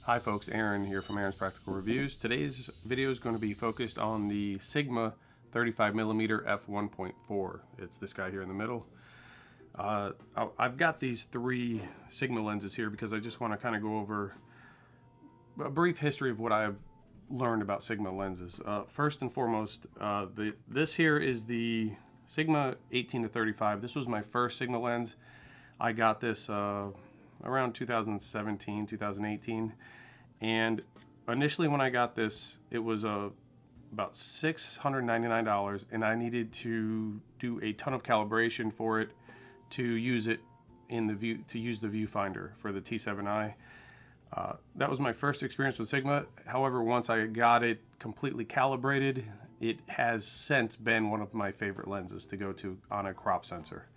Hi folks, Aaron here from Aaron's Practical Reviews. Today's video is going to be focused on the Sigma 35mm f1.4. It's this guy here in the middle. I've got these three Sigma lenses here because I just want to kind of go over a brief history of what I've learned about Sigma lenses. First and foremost, this here is the Sigma 18-35. This was my first Sigma lens. I got this around 2017, 2018, and initially when I got this, it was about $699, and I needed to do a ton of calibration for it to use it in the view, to use the viewfinder for the T7i. That was my first experience with Sigma. However, once I got it completely calibrated, it has since been one of my favorite lenses to go to on a crop sensor.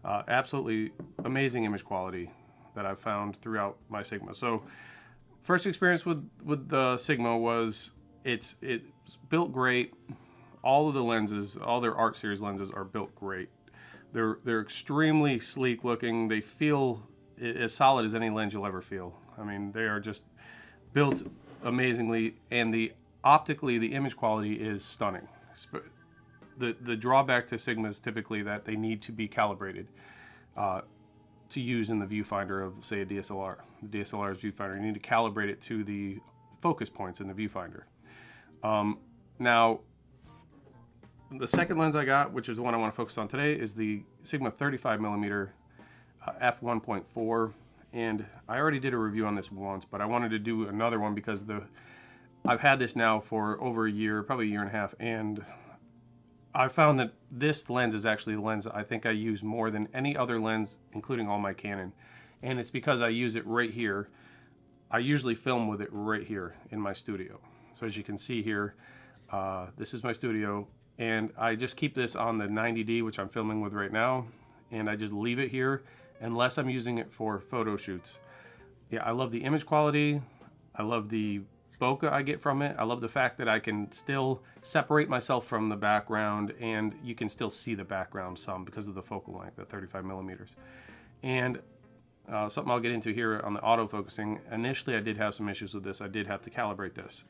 Absolutely amazing image quality that I've found throughout my Sigma. So first experience with the Sigma was it's built great. All of the lenses, all their Art Series lenses are built great. They're extremely sleek looking. They feel as solid as any lens you'll ever feel. I mean, they are just built amazingly, and optically the image quality is stunning. The drawback to Sigma is typically that they need to be calibrated to use in the viewfinder of, say, a DSLR. The DSLR's viewfinder, you need to calibrate it to the focus points in the viewfinder. Now, the second lens I got, which is the one I want to focus on today, is the Sigma 35mm f1.4. And I already did a review on this once, but I wanted to do another one because I've had this now for over a year, probably a year and a half, and I found that this lens is actually the lens I think I use more than any other lens, including all my Canon. And it's because I use it right here. I usually film with it right here in my studio. So as you can see here, this is my studio, and I just keep this on the 90D, which I'm filming with right now, and I just leave it here unless I'm using it for photo shoots. Yeah, I love the image quality. I love the bokeh I get from it. I love the fact that I can still separate myself from the background, and you can still see the background some because of the focal length at 35mm. And something I'll get into here on the autofocusing. Initially, I did have some issues with this. I did have to calibrate this.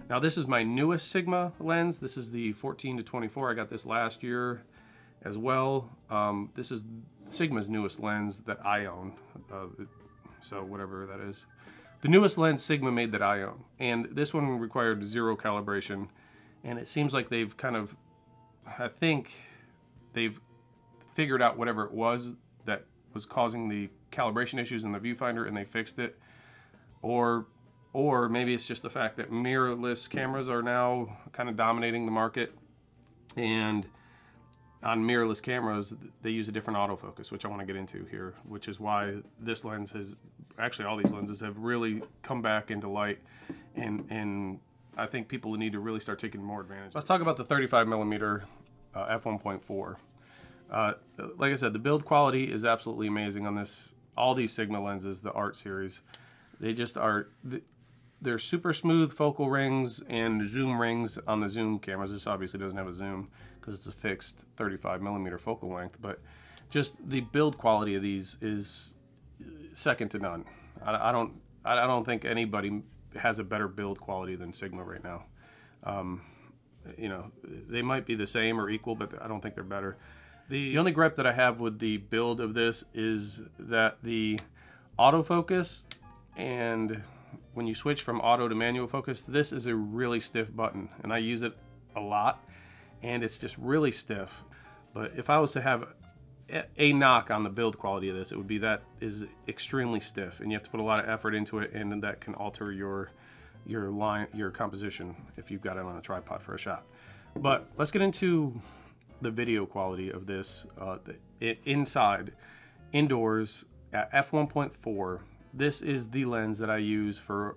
Now, this is my newest Sigma lens. This is the 14-24. I got this last year as well. This is Sigma's newest lens that I own. So whatever that is. The newest lens Sigma made that I own, and this one required 0 calibration, and it seems like they've kind of, I think they've figured out whatever it was that was causing the calibration issues in the viewfinder, and they fixed it. Or maybe it's just the fact that mirrorless cameras are now kind of dominating the market, and on mirrorless cameras, they use a different autofocus, which I want to get into here, which is why this lens has, actually all these lenses have really come back into light, and I think people need to really start taking more advantage. Let's talk about the 35mm f1.4. Like I said, the build quality is absolutely amazing on this. All these Sigma lenses, the Art Series, they just are, they're super smooth focal rings and zoom rings on the zoom cameras. This obviously doesn't have a zoom because it's a fixed 35mm focal length, but just the build quality of these is second to none. I don't think anybody has a better build quality than Sigma right now. You know, they might be the same or equal, but I don't think they're better. The only gripe that I have with the build of this is that the autofocus, and when you switch from auto to manual focus, this is a really stiff button, and I use it a lot, and it's just really stiff. But if I was to have a knock on the build quality of this, it would be that is extremely stiff, and you have to put a lot of effort into it, and that can alter your composition if you've got it on a tripod for a shot. But let's get into the video quality of this. Indoors at f1.4. This is the lens that I use for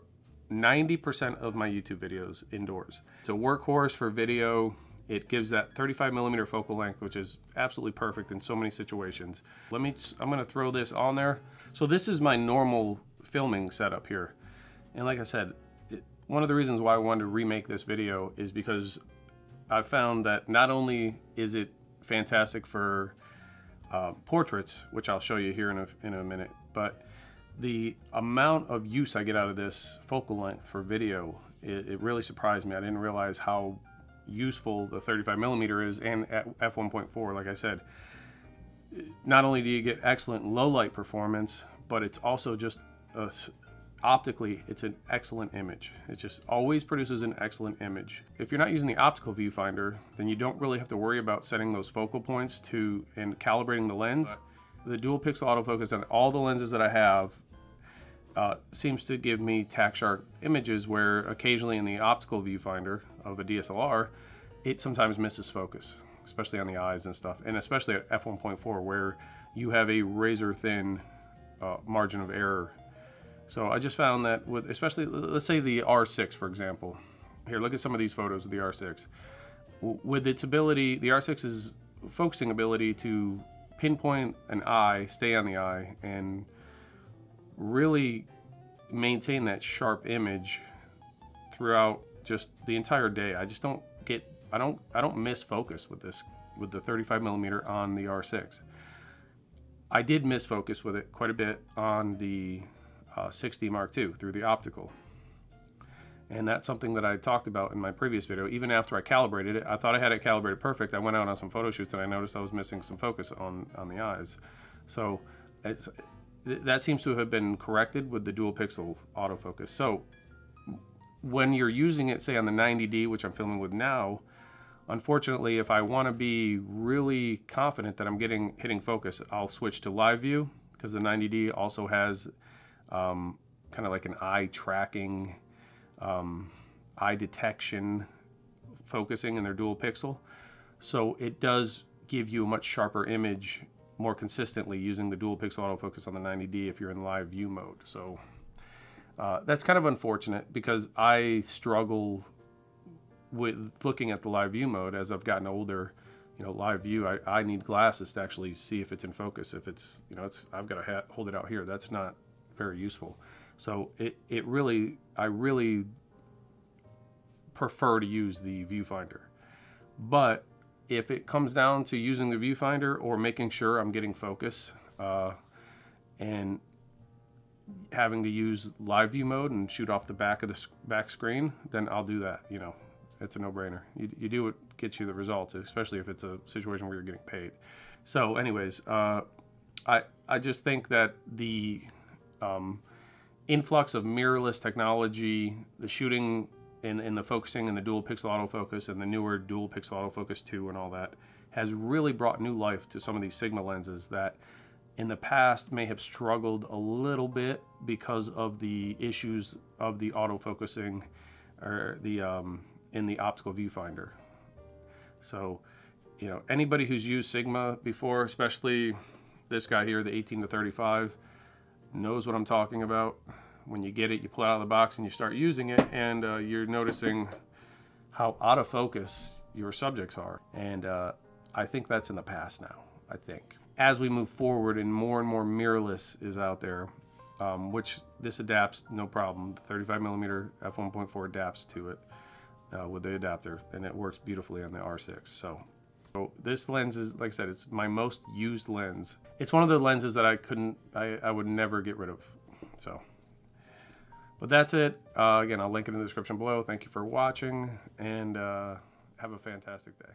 90% of my YouTube videos indoors. It's a workhorse for video. It gives that 35mm focal length, which is absolutely perfect in so many situations. I'm gonna throw this on there. So this is my normal filming setup here. And like I said, one of the reasons why I wanted to remake this video is because I found that not only is it fantastic for portraits, which I'll show you here in a minute, but the amount of use I get out of this focal length for video, it really surprised me. I didn't realize how useful the 35mm is, and at f1.4, like I said, not only do you get excellent low light performance, but it's also just optically, it's an excellent image. It just always produces an excellent image. If you're not using the optical viewfinder, then you don't really have to worry about setting those focal points and calibrating the lens. The dual pixel autofocus on all the lenses that I have seems to give me tack sharp images, where occasionally in the optical viewfinder of a DSLR, it sometimes misses focus, especially on the eyes and stuff, and especially at f1.4, where you have a razor thin margin of error. So I just found that with, especially, let's say the R6, for example. Here, look at some of these photos of the R6. With its ability, the R6's focusing ability to pinpoint an eye, stay on the eye, and really maintain that sharp image throughout just the entire day. I just don't get, I don't miss focus with this, with the 35mm on the R6. I did miss focus with it quite a bit on the 6D Mark II through the optical, and that's something that I talked about in my previous video. Even after I calibrated it, I thought I had it calibrated perfect. I went out on some photo shoots and I noticed I was missing some focus on the eyes. So that seems to have been corrected with the dual pixel autofocus. So when you're using it, say on the 90D, which I'm filming with now, unfortunately, if I want to be really confident that I'm hitting focus, I'll switch to live view, because the 90D also has kind of like an eye tracking, eye detection focusing in their dual pixel. So it does give you a much sharper image more consistently using the dual pixel autofocus on the 90D if you're in live view mode. So that's kind of unfortunate, because I struggle with looking at the live view mode as I've gotten older. You know, live view, I need glasses to actually see if it's in focus. If it's, you know, I've got to hold it out here. That's not very useful. So I really prefer to use the viewfinder. But if it comes down to using the viewfinder or making sure I'm getting focus and having to use live view mode and shoot off the back of the back screen, then I'll do that. You know, it's a no-brainer. You do what gets you the results, especially if it's a situation where you're getting paid. So anyways, I just think that the influx of mirrorless technology, the shooting and the focusing and the dual pixel autofocus and the newer dual pixel autofocus 2 and all that has really brought new life to some of these Sigma lenses that in the past may have struggled a little bit because of the issues of the autofocusing or the in the optical viewfinder. So, you know, anybody who's used Sigma before, especially this guy here, the 18 to 35, knows what I'm talking about. When you get it, you pull it out of the box and you start using it, and you're noticing how out of focus your subjects are. And I think that's in the past now, I think. As we move forward and more mirrorless is out there, which this adapts no problem. The 35mm f1.4 adapts to it with the adapter, and it works beautifully on the R6. So this lens is, like I said, it's my most used lens. It's one of the lenses that I would never get rid of. So, but that's it. Again, I'll link it in the description below. Thank you for watching, and have a fantastic day.